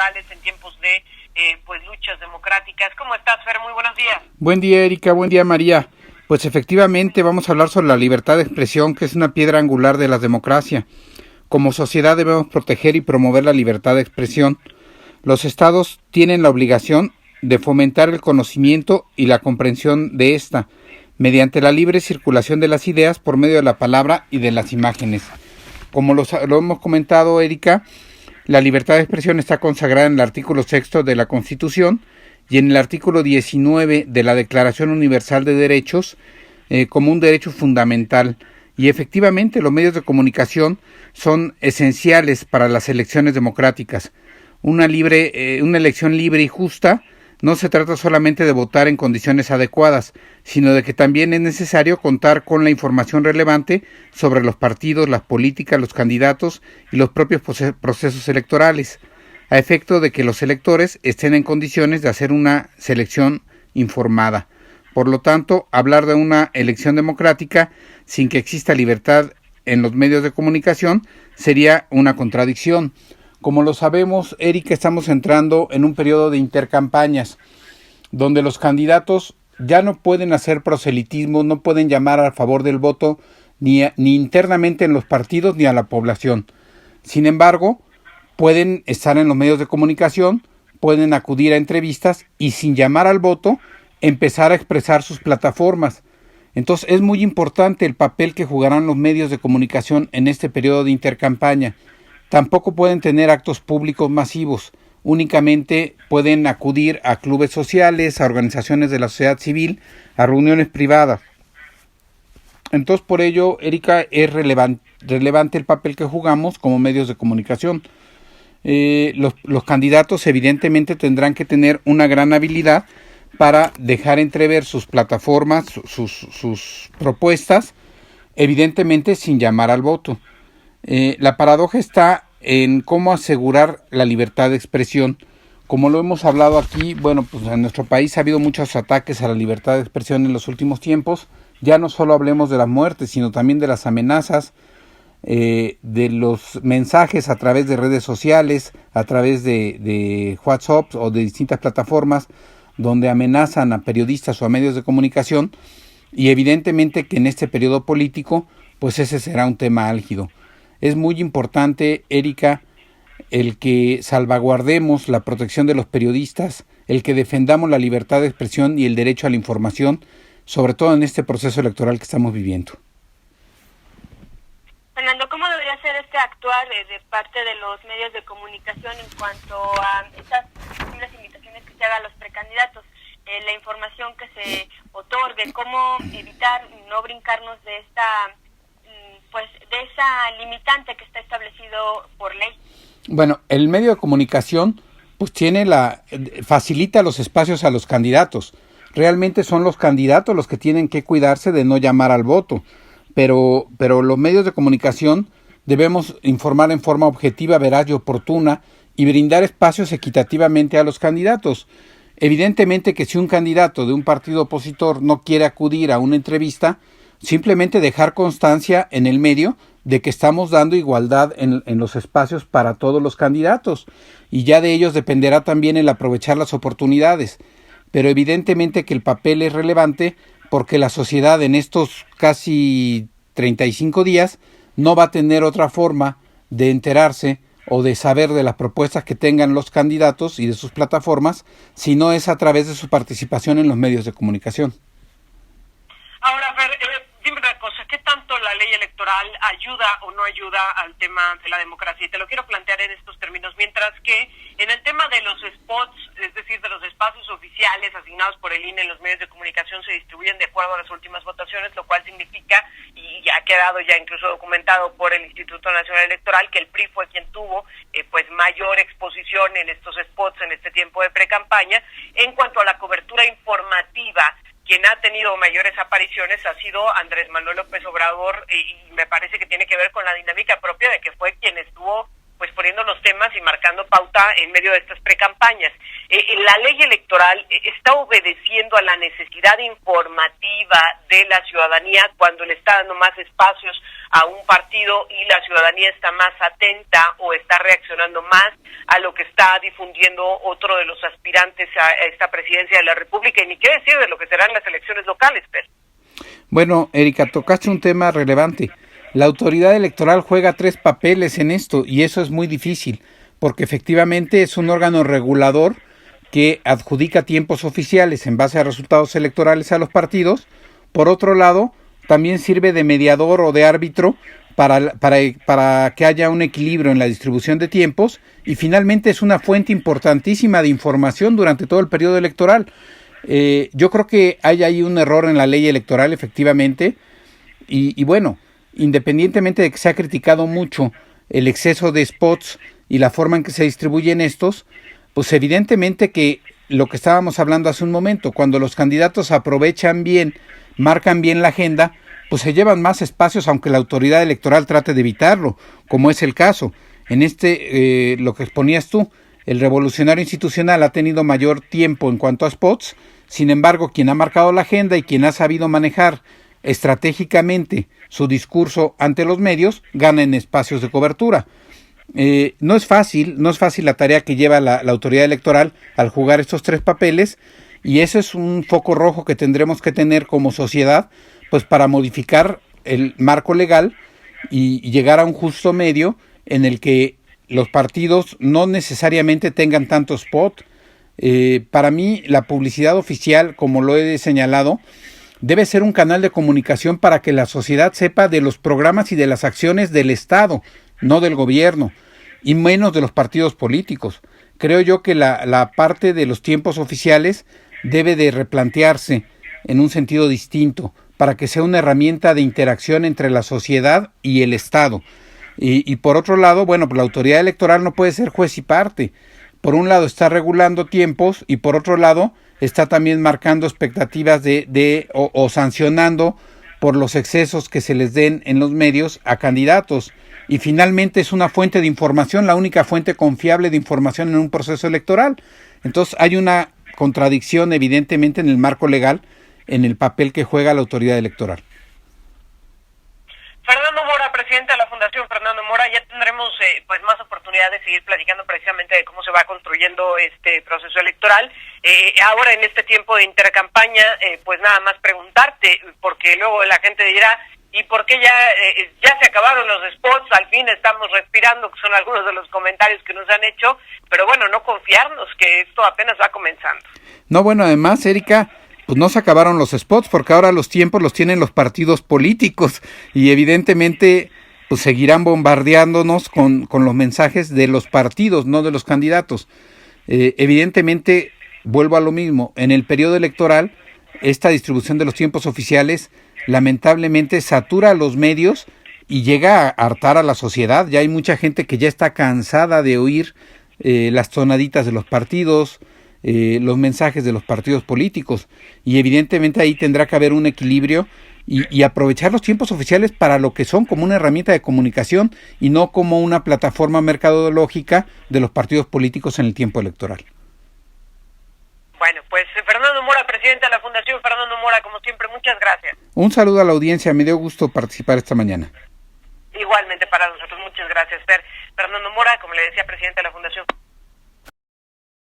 electorales, en tiempos de pues luchas democráticas. ¿Cómo estás, Fer? Muy buenos días. Buen día, Erika. Buen día, María. Pues efectivamente vamos a hablar sobre la libertad de expresión, que es una piedra angular de la democracia. Como sociedad debemos proteger y promover la libertad de expresión. Los estados tienen la obligación de fomentar el conocimiento y la comprensión de esta, mediante la libre circulación de las ideas por medio de la palabra y de las imágenes. Como lo hemos comentado, Erika, la libertad de expresión está consagrada en el artículo 6 de la Constitución y en el artículo 19 de la Declaración Universal de Derechos como un derecho fundamental. Y efectivamente los medios de comunicación son esenciales para las elecciones democráticas. Una elección libre y justa no se trata solamente de votar en condiciones adecuadas, sino de que también es necesario contar con la información relevante sobre los partidos, las políticas, los candidatos y los propios procesos electorales, a efecto de que los electores estén en condiciones de hacer una selección informada. Por lo tanto, hablar de una elección democrática sin que exista libertad en los medios de comunicación sería una contradicción. Como lo sabemos, Erika, estamos entrando en un periodo de intercampañas, donde los candidatos ya no pueden hacer proselitismo, no pueden llamar a favor del voto, ni internamente en los partidos ni a la población. Sin embargo, pueden estar en los medios de comunicación, pueden acudir a entrevistas y sin llamar al voto, empezar a expresar sus plataformas. Entonces es muy importante el papel que jugarán los medios de comunicación en este periodo de intercampaña. Tampoco pueden tener actos públicos masivos, únicamente pueden acudir a clubes sociales, a organizaciones de la sociedad civil, a reuniones privadas. Entonces por ello, Erika, es relevante el papel que jugamos como medios de comunicación. Los candidatos evidentemente tendrán que tener una gran habilidad para dejar entrever sus plataformas, sus propuestas, evidentemente sin llamar al voto. La paradoja está en cómo asegurar la libertad de expresión. Como lo hemos hablado aquí, bueno, pues en nuestro país ha habido muchos ataques a la libertad de expresión en los últimos tiempos. Ya no solo hablemos de la muerte, sino también de las amenazas, de los mensajes a través de redes sociales, a través de WhatsApp o de distintas plataformas, donde amenazan a periodistas o a medios de comunicación. Y evidentemente que en este periodo político, pues ese será un tema álgido. Es muy importante, Erika, el que salvaguardemos la protección de los periodistas, el que defendamos la libertad de expresión y el derecho a la información, sobre todo en este proceso electoral que estamos viviendo. Fernando, ¿cómo debería ser este actuar de parte de los medios de comunicación en cuanto a estas posibles invitaciones que se hagan a los precandidatos? La información que se otorgue, cómo evitar no brincarnos de esa limitante que está establecido por ley. Bueno, el medio de comunicación pues facilita los espacios a los candidatos. Realmente son los candidatos los que tienen que cuidarse de no llamar al voto, pero los medios de comunicación debemos informar en forma objetiva, veraz y oportuna y brindar espacios equitativamente a los candidatos. Evidentemente que si un candidato de un partido opositor no quiere acudir a una entrevista, simplemente dejar constancia en el medio de que estamos dando igualdad en los espacios para todos los candidatos y ya de ellos dependerá también el aprovechar las oportunidades. Pero evidentemente que el papel es relevante porque la sociedad en estos casi 35 días no va a tener otra forma de enterarse o de saber de las propuestas que tengan los candidatos y de sus plataformas, si no es a través de su participación en los medios de comunicación. Ahora, Fer, dime una cosa, ¿qué tanto la ley electoral ayuda o no ayuda al tema de la democracia? Y te lo quiero plantear en estos términos, mientras que en el tema de los spots, es decir, de los espacios oficiales asignados por el INE en los medios de comunicación se distribuyen de acuerdo a las últimas votaciones, lo cual significa, y ha quedado ya incluso documentado por el Instituto Nacional Electoral, que el PRI fue quien tuvo pues mayor exposición en estos spots en este tiempo de precampaña. En cuanto a la cobertura informativa, quien ha tenido mayores apariciones ha sido Andrés Manuel López Obrador, y me parece que tiene que ver con la dinámica propia de que fue quien estuvo pues poniendo los temas y marcando pauta en medio de estas precampañas. La ley electoral está obedeciendo a la necesidad informativa de la ciudadanía cuando le está dando más espacios a un partido y la ciudadanía está más atenta o está reaccionando más a lo que está difundiendo otro de los aspirantes a esta presidencia de la República, y ni qué decir de lo que serán las elecciones locales, Per. Bueno, Erika, tocaste un tema relevante. La autoridad electoral juega 3 papeles en esto y eso es muy difícil, porque efectivamente es un órgano regulador que adjudica tiempos oficiales en base a resultados electorales a los partidos. Por otro lado, también sirve de mediador o de árbitro para que haya un equilibrio en la distribución de tiempos, y finalmente es una fuente importantísima de información durante todo el periodo electoral. Yo creo que hay ahí un error en la ley electoral, efectivamente, y bueno, independientemente de que se ha criticado mucho el exceso de spots y la forma en que se distribuyen estos, pues evidentemente que lo que estábamos hablando hace un momento, cuando los candidatos aprovechan bien, marcan bien la agenda, pues se llevan más espacios, aunque la autoridad electoral trate de evitarlo, como es el caso. En lo que exponías tú, el revolucionario institucional ha tenido mayor tiempo en cuanto a spots. Sin embargo, quien ha marcado la agenda y quien ha sabido manejar estratégicamente su discurso ante los medios, gana en espacios de cobertura. No es fácil la tarea que lleva la autoridad electoral al jugar estos 3 papeles, y eso es un foco rojo que tendremos que tener como sociedad, pues para modificar el marco legal y llegar a un justo medio en el que los partidos no necesariamente tengan tanto spot. Para mí, la publicidad oficial, como lo he señalado, debe ser un canal de comunicación para que la sociedad sepa de los programas y de las acciones del Estado, no del gobierno, y menos de los partidos políticos. Creo yo que la parte de los tiempos oficiales debe de replantearse en un sentido distinto, para que sea una herramienta de interacción entre la sociedad y el Estado. Y por otro lado, bueno, pues la autoridad electoral no puede ser juez y parte. Por un lado está regulando tiempos y por otro lado está también marcando expectativas o sancionando por los excesos que se les den en los medios a candidatos. Y finalmente es una fuente de información, la única fuente confiable de información en un proceso electoral. Entonces hay una contradicción evidentemente en el marco legal, en el papel que juega la autoridad electoral. Fernando Mora, presidente de la Fundación Fernando Mora, ya tendremos pues más oportunidad de seguir platicando precisamente de cómo se va construyendo este proceso electoral. Ahora en este tiempo de intercampaña, pues nada más preguntarte, porque luego la gente dirá, ¿y por qué ya se acabaron los spots? Al fin estamos respirando, que son algunos de los comentarios que nos han hecho, pero bueno, no confiarnos que esto apenas va comenzando. No, bueno, además, Erika, pues no se acabaron los spots, porque ahora los tiempos los tienen los partidos políticos y evidentemente pues seguirán bombardeándonos con los mensajes de los partidos, no de los candidatos. Evidentemente, vuelvo a lo mismo, en el periodo electoral, esta distribución de los tiempos oficiales lamentablemente satura a los medios y llega a hartar a la sociedad. Ya hay mucha gente que ya está cansada de oír las tonaditas de los partidos, los mensajes de los partidos políticos, y evidentemente ahí tendrá que haber un equilibrio y aprovechar los tiempos oficiales para lo que son, como una herramienta de comunicación y no como una plataforma mercadológica de los partidos políticos en el tiempo electoral. Bueno, pues Fernando Mora, presidente de la Fundación Fernando Mora, como siempre, muchas gracias. Un saludo a la audiencia, me dio gusto participar esta mañana. Igualmente para nosotros, muchas gracias, Fernando Mora, como le decía, presidente de la Fundación